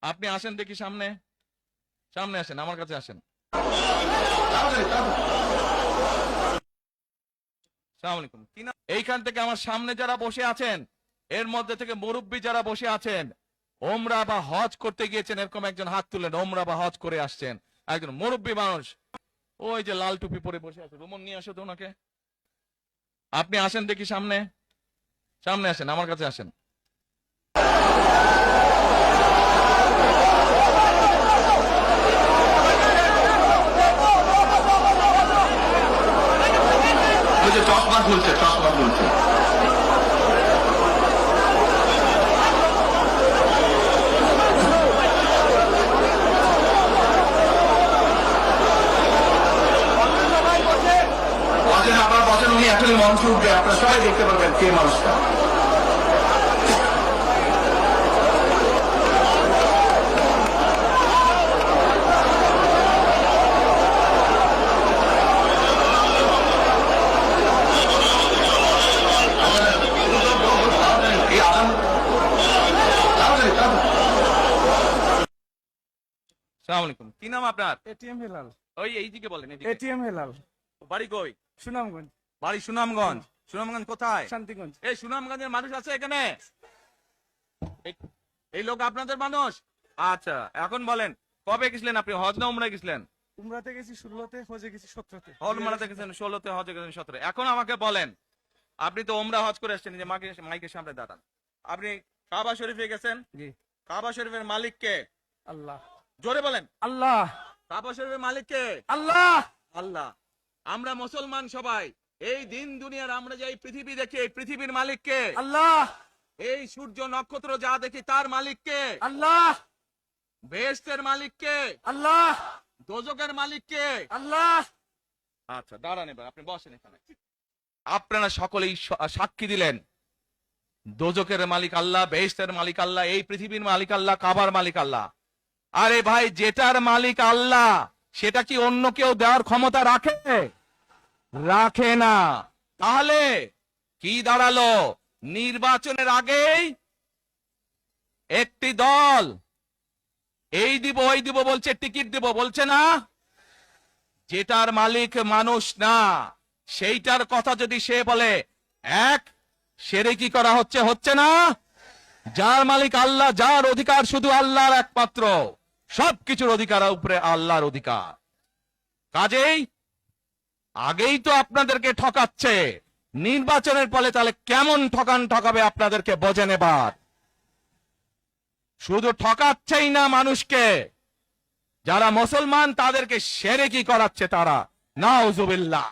আপনি আসেন দেখি সামনে, সামনে আসেন, আমার কাছে আসেন। আসসালামু আলাইকুম। এইখান থেকে আমার সামনে যারা বসে আছেন এর মধ্যে থেকে মুরব্বী যারা বসে আছেন, ওমরা বা হজ করতে গিয়েছেন এরকম একজন হাত তুলেন, ওমরা বা হজ করে আসছেন একজন মুরব্বী মানুষ। ওই যে লাল টুপি পরে বসে আছে, রুমন নিয়ে আসো তো ওনাকে। আপনি আসেন দেখি সামনে, সামনে আসেন, আমার কাছে আসেন। ওই যে চশমা খুলছে, চশমা খুলছে। আপনারা বসেন, উনি এখনই মঞ্চ উঠবে, আপনারা সবাই দেখতে পারবেন কে মানুষটা। আসসালামু আলাইকুম। কি নাম আপনার? এটিএম হেলাল। ওই এইদিকে বলেন। এটিএম হেলাল। বাড়ি কই? সুনামগঞ্জ। বাড়ি সুনামগঞ্জ। সুনামগঞ্জ কোথায়? শান্তিগঞ্জ। এই সুনামগঞ্জের মানুষ আছে এখানে? এই লোক আপনাদের মানুষ? আচ্ছা, এখন বলেন কবে গেছিলেন আপনি? হজ না উমরায় গেছিলেন? উমরাতে গেছি 16তে, হজে গেছি 17তে। উমরাতে গেছেন 16তে, হজে গেছেন 17। এখন আমাকে বলেন, আপনি তো উমরা হজ করে আসছেন, যে মাইকের সামনে দাঁড়ান। আপনি কাবা শরীফে গেছেন, জি। কাবা শরীফের মালিক কে? আল্লাহ। জোরে বলেন। আল্লাহ। কাবা শরীফের মালিক কে? আল্লাহ। আল্লাহ। আমরা মুসলমান সবাই এই দিন দুনিয়ার, আমরা যে এই পৃথিবী দেখি, এই পৃথিবীর মালিক কে? আল্লাহ। এই সূর্য নক্ষত্র যা দেখি তার মালিক কে? আল্লাহ। বেহেশতের মালিক কে? আল্লাহ। দোজখের মালিক কে? আল্লাহ। আচ্ছা দাঁড়ান, এবার আপনি বসেন এখানে। আপনারা সকলেই সাক্ষী দিলেন দোজখের মালিক আল্লাহ, বেহেশতের মালিক আল্লাহ, এই পৃথিবীর মালিক আল্লাহ, কাবার মালিক আল্লাহ। আরে ভাই, যেটার মালিক আল্লাহ সেটা কি অন্য কেউ দেওয়ার ক্ষমতা রাখে? রাখে না। তাহলে কি দাঁড়ালো? নির্বাচনের আগেই একটি দল এই দিব ওই দিব বলছে, টিকিট দিব বলছে না? যেটার মালিক মানুষ না সেইটার কথা যদি সে বলে, এক সেরে কি করা হচ্ছে? হচ্ছে না? যার মালিক আল্লাহ, যার অধিকার শুধু আল্লাহর একমাত্র, সবকিছুর অধিকার উপরে আল্লাহর অধিকার। কাজেই আগেই তো আপনাদেরকে ঠকাচ্ছে, নির্বাচনের ফলে তাহলে কেমন ঠকাবে আপনাদেরকে বোঝেন এবার। শুধু ঠকাচ্ছেই না মানুষকে, যারা মুসলমান তাদেরকে শিরকি করাচ্ছে তারা। নাউজুবিল্লাহ।